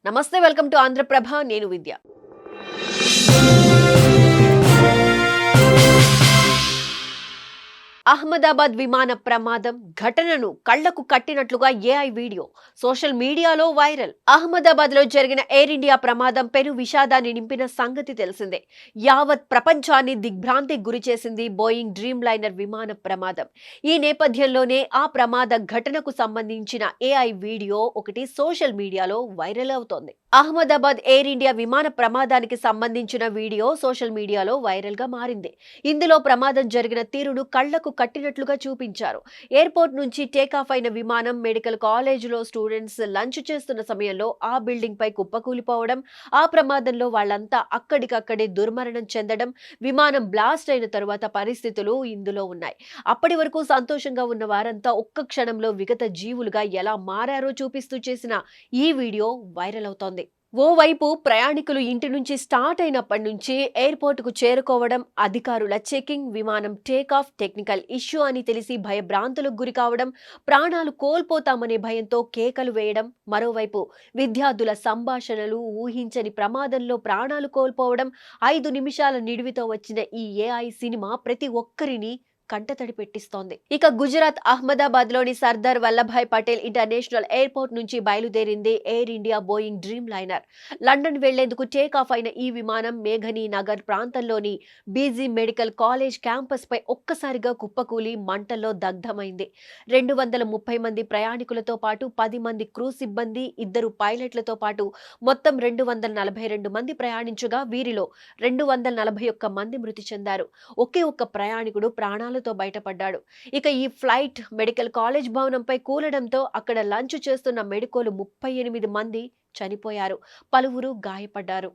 నమస్తే, welcome to Andhraprabha. నేను విద్య. అహ్మదాబాద్ విమాన ప్రమాదం ఘటనను కళ్లకు కట్టినట్లుగా ఏఐ వీడియో సోషల్ మీడియాలో వైరల్. అహ్మదాబాద్ లో జరిగిన ఎయిర్ ఇండియా ప్రమాదం పెను విషాదాన్ని నింపిన సంగతి తెలిసిందే. యావత్ ప్రపంచాన్ని దిగ్భ్రాంతికి గురి చేసింది బోయింగ్ డ్రీమ్ లైనర్ విమాన ప్రమాదం. ఈ నేపథ్యంలోనే ఆ ప్రమాద ఘటనకు సంబంధించిన ఏఐ వీడియో ఒకటి సోషల్ మీడియాలో వైరల్ అవుతోంది. అహ్మదాబాద్ ఎయిర్ ఇండియా విమాన ప్రమాదానికి సంబంధించిన వీడియో సోషల్ మీడియాలో వైరల్ గా మారింది. ఇందులో ప్రమాదం జరిగిన తీరును కళ్లకు కట్టినట్లుగా చూపించారు. ఎయిర్పోర్ట్ నుంచి టేకాఫ్ అయిన విమానం మెడికల్ కాలేజీలో స్టూడెంట్స్ లంచ్ చేస్తున్న సమయంలో ఆ బిల్డింగ్ పై కుప్పకూలిపోవడం, ఆ ప్రమాదంలో వాళ్ళంతా అక్కడికక్కడే దుర్మరణం చెందడం, విమానం బ్లాస్ట్ అయిన తరువాత పరిస్థితులు ఇందులో ఉన్నాయి. అప్పటి వరకు సంతోషంగా ఉన్న వారంతా ఒక్క క్షణంలో విగత జీవులుగా ఎలా మారారో చూపిస్తూ చేసిన ఈ వీడియో వైరల్ అవుతోంది. ఓవైపు ప్రయాణికులు ఇంటి నుంచి స్టార్ట్ అయినప్పటి నుంచి ఎయిర్పోర్ట్ కు చేరుకోవడం, అధికారుల చెకింగ్, విమానం టేకాఫ్ టెక్నికల్ ఇష్యూ అని తెలిసి భయభ్రాంతులకు గురి కావడం, ప్రాణాలు కోల్పోతామనే భయంతో కేకలు వేయడం, మరోవైపు విద్యార్థుల సంభాషణలు, ఊహించని ప్రమాదంలో ప్రాణాలు కోల్పోవడం, 5 నిమిషాల నిడివితో వచ్చిన ఈ ఏఐ సినిమా ప్రతి ఒక్కరిని కంటతడి పెట్టిస్తోంది. ఇక గుజరాత్ అహ్మదాబాద్ లోని సర్దార్ వల్లభాయ్ పటేల్ ఇంటర్నేషనల్ ఎయిర్పోర్ట్ నుంచి బయలుదేరింది air India Boeing dream liner. London వెళ్లేందుకు టేక్ ఆఫ్ అయిన ఈ విమానం మేఘనీ నగర్ ప్రాంతంలోని బీజీ మెడికల్ కాలేజ్ క్యాంపస్ పై ఒక్కసారిగా కుప్పకూలి మంటల్లో దగ్ధమైంది. 230 మంది ప్రయాణికులతో పాటు 10 మంది క్రూ సిబ్బంది, 2 పైలట్లతో పాటు మొత్తం 242 మంది ప్రయాణించగా వీరిలో 241 మంది మృతి చెందారు. ఒకే ఒక్క ప్రయాణికుడు ప్రాణాలతో బయటపడ్డాడు. ఇక ఈ ఫ్లైట్ మెడికల్ కాలేజ్ భవనంపై కూలడంతో అక్కడ లంచ్ చేస్తున్న మెడికోలు 38 మంది చనిపోయారు. పలువురు గాయపడ్డారు.